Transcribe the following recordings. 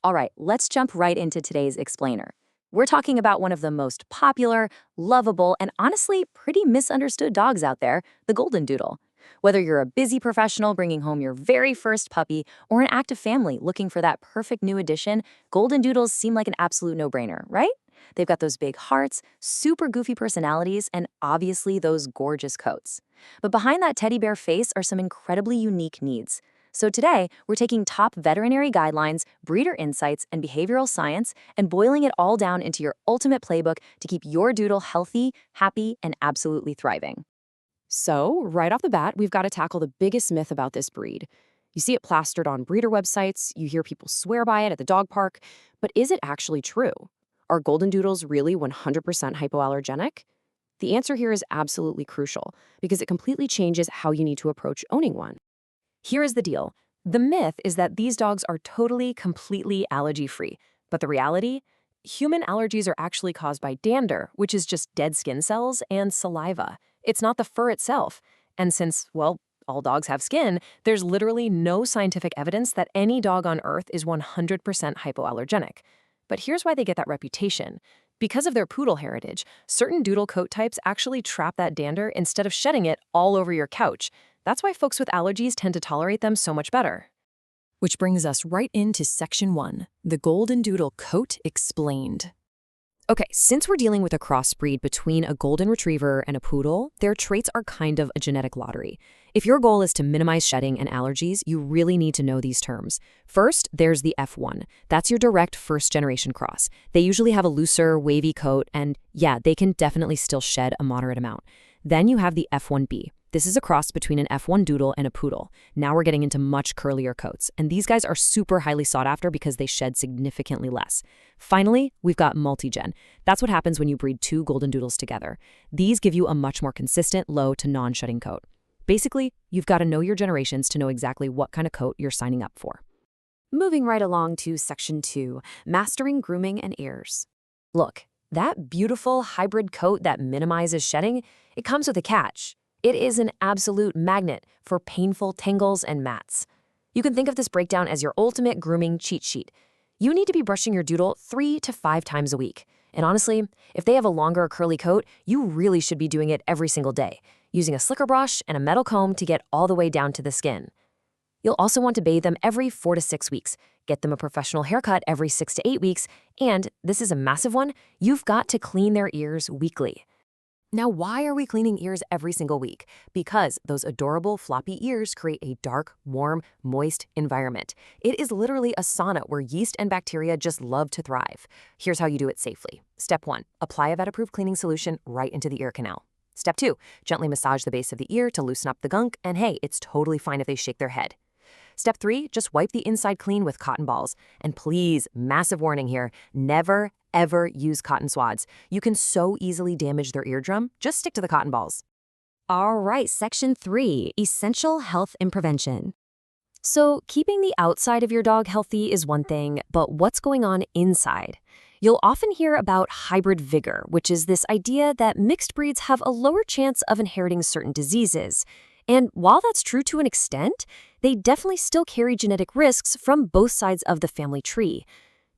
All right, let's jump right into today's explainer. We're talking about one of the most popular, lovable, and honestly pretty misunderstood dogs out there, the Goldendoodle. Whether you're a busy professional bringing home your very first puppy or an active family looking for that perfect new addition, Goldendoodles seem like an absolute no-brainer, right? They've got those big hearts, super goofy personalities, and obviously those gorgeous coats. But behind that teddy bear face are some incredibly unique needs. So today, we're taking top veterinary guidelines, breeder insights, and behavioral science and boiling it all down into your ultimate playbook to keep your doodle healthy, happy, and absolutely thriving. So, right off the bat, we've got to tackle the biggest myth about this breed. You see it plastered on breeder websites, you hear people swear by it at the dog park, but is it actually true? Are golden doodles really 100% hypoallergenic? The answer here is absolutely crucial because it completely changes how you need to approach owning one. Here is the deal. The myth is that these dogs are totally, completely allergy-free. But the reality? Human allergies are actually caused by dander, which is just dead skin cells, and saliva. It's not the fur itself. And since, well, all dogs have skin, there's literally no scientific evidence that any dog on Earth is 100% hypoallergenic. But here's why they get that reputation. Because of their poodle heritage, certain doodle coat types actually trap that dander instead of shedding it all over your couch. That's why folks with allergies tend to tolerate them so much better. Which brings us right into Section 1, the Golden Doodle Coat Explained. Okay, since we're dealing with a crossbreed between a golden retriever and a poodle, their traits are kind of a genetic lottery. If your goal is to minimize shedding and allergies, you really need to know these terms. First, there's the F1. That's your direct first-generation cross. They usually have a looser, wavy coat, and yeah, they can definitely still shed a moderate amount. Then you have the F1B. This is a cross between an F1 doodle and a poodle. Now we're getting into much curlier coats, and these guys are super highly sought after because they shed significantly less. Finally, we've got multi-gen. That's what happens when you breed two golden doodles together. These give you a much more consistent, low to non-shedding coat. Basically, you've got to know your generations to know exactly what kind of coat you're signing up for. Moving right along to Section 2, Mastering Grooming and Ears. Look, that beautiful hybrid coat that minimizes shedding, it comes with a catch. It is an absolute magnet for painful tangles and mats. You can think of this breakdown as your ultimate grooming cheat sheet. You need to be brushing your doodle 3 to 5 times a week. And honestly, if they have a longer curly coat, you really should be doing it every single day, using a slicker brush and a metal comb to get all the way down to the skin. You'll also want to bathe them every 4 to 6 weeks, get them a professional haircut every 6 to 8 weeks, and, this is a massive one, you've got to clean their ears weekly. Now, why are we cleaning ears every single week? Because those adorable floppy ears create a dark, warm, moist environment. It is literally a sauna where yeast and bacteria just love to thrive. Here's how you do it safely. Step 1, apply a vet-approved cleaning solution right into the ear canal. Step 2, gently massage the base of the ear to loosen up the gunk, and hey, it's totally fine if they shake their head. Step 3, just wipe the inside clean with cotton balls. And please, massive warning here, never, ever use cotton swads. You can so easily damage their eardrum. Just stick to the cotton balls. All right, Section 3, Essential Health and Prevention. So, keeping the outside of your dog healthy is one thing, but what's going on inside? You'll often hear about hybrid vigor, which is this idea that mixed breeds have a lower chance of inheriting certain diseases. And while that's true to an extent, they definitely still carry genetic risks from both sides of the family tree.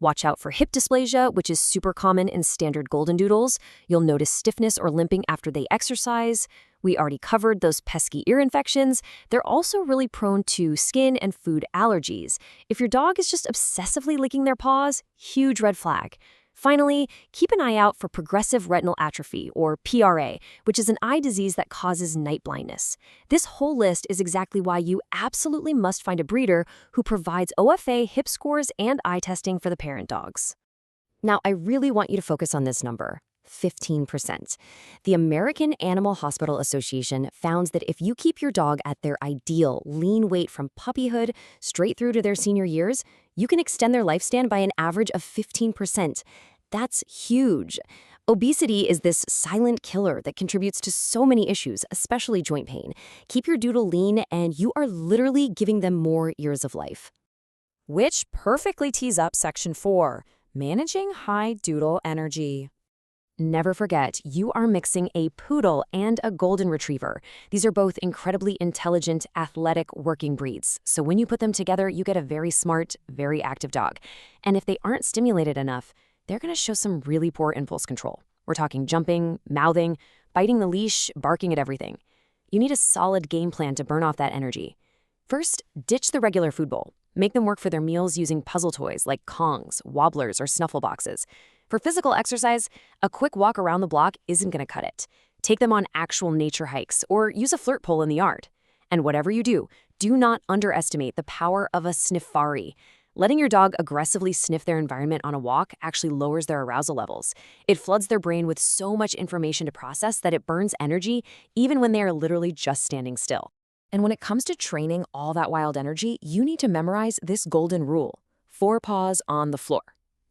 Watch out for hip dysplasia, which is super common in standard golden doodles. You'll notice stiffness or limping after they exercise. We already covered those pesky ear infections. They're also really prone to skin and food allergies. If your dog is just obsessively licking their paws, huge red flag. Finally, keep an eye out for progressive retinal atrophy, or PRA, which is an eye disease that causes night blindness. This whole list is exactly why you absolutely must find a breeder who provides OFA, hip scores, and eye testing for the parent dogs. Now, I really want you to focus on this number, 15%. The American Animal Hospital Association found that if you keep your dog at their ideal lean weight from puppyhood straight through to their senior years, you can extend their lifespan by an average of 15%. That's huge. Obesity is this silent killer that contributes to so many issues, especially joint pain. Keep your doodle lean, and you are literally giving them more years of life. Which perfectly tees up Section 4, Managing High Doodle Energy. never forget, you are mixing a poodle and a golden retriever. These are both incredibly intelligent, athletic working breeds. So when you put them together, you get a very smart, very active dog. And if they aren't stimulated enough, they're going to show some really poor impulse control. We're talking jumping, mouthing, biting the leash, barking at everything. You need a solid game plan to burn off that energy. First, ditch the regular food bowl. Make them work for their meals using puzzle toys like Kongs, wobblers, or snuffle boxes. For physical exercise, a quick walk around the block isn't going to cut it. Take them on actual nature hikes or use a flirt pole in the yard. And whatever you do not underestimate the power of a sniffari. Letting your dog aggressively sniff their environment on a walk actually lowers their arousal levels. It floods their brain with so much information to process that it burns energy even when they are literally just standing still. And when it comes to training all that wild energy, you need to memorize this golden rule: 4 paws on the floor.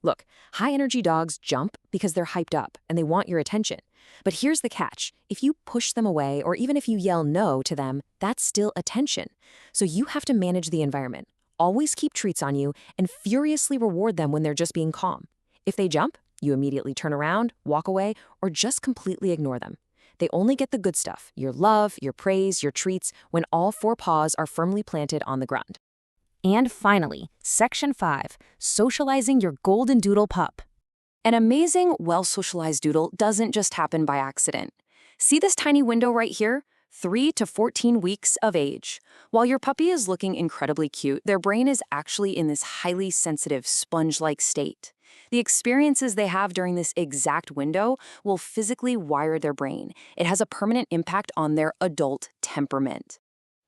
Look, high-energy dogs jump because they're hyped up and they want your attention. But here's the catch. If you push them away or even if you yell no to them, that's still attention. So you have to manage the environment. Always keep treats on you and furiously reward them when they're just being calm. If they jump, you immediately turn around, walk away, or just completely ignore them. They only get the good stuff, your love, your praise, your treats, when all 4 paws are firmly planted on the ground. And finally, Section 5, socializing your Goldendoodle pup. An amazing, well-socialized doodle doesn't just happen by accident. See this tiny window right here? 3 to 14 weeks of age. While your puppy is looking incredibly cute, their brain is actually in this highly sensitive, sponge-like state. The experiences they have during this exact window will physically wire their brain. It has a permanent impact on their adult temperament.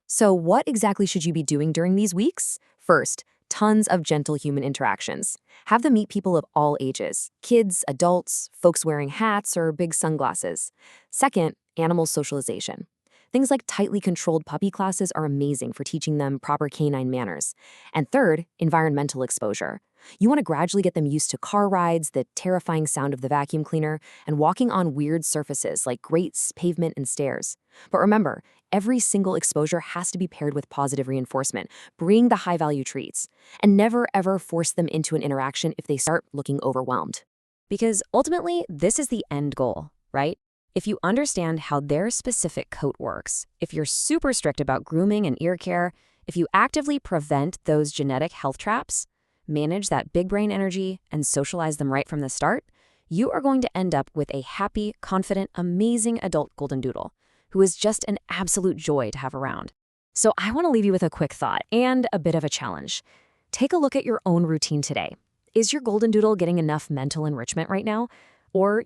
So what exactly should you be doing during these weeks? First, tons of gentle human interactions. Have them meet people of all ages: kids, adults, folks wearing hats or big sunglasses. Second, animal socialization. Things like tightly controlled puppy classes are amazing for teaching them proper canine manners. And third, environmental exposure. You want to gradually get them used to car rides, the terrifying sound of the vacuum cleaner, and walking on weird surfaces like grates, pavement, and stairs. But remember, every single exposure has to be paired with positive reinforcement. Bring the high-value treats. And never, ever force them into an interaction if they start looking overwhelmed. Because ultimately, this is the end goal, right? If you understand how their specific coat works, if you're super strict about grooming and ear care, if you actively prevent those genetic health traps, manage that big brain energy, and socialize them right from the start, you are going to end up with a happy, confident, amazing adult Goldendoodle who is just an absolute joy to have around. So I want to leave you with a quick thought and a bit of a challenge. Take a look at your own routine today. Is your Goldendoodle getting enough mental enrichment right now? Or,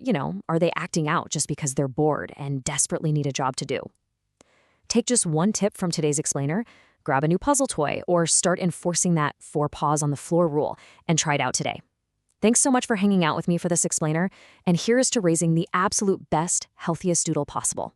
are they acting out just because they're bored and desperately need a job to do? Take just one tip from today's explainer, grab a new puzzle toy, or start enforcing that 4 paws on the floor rule and try it out today. Thanks so much for hanging out with me for this explainer, and here's to raising the absolute best, healthiest doodle possible.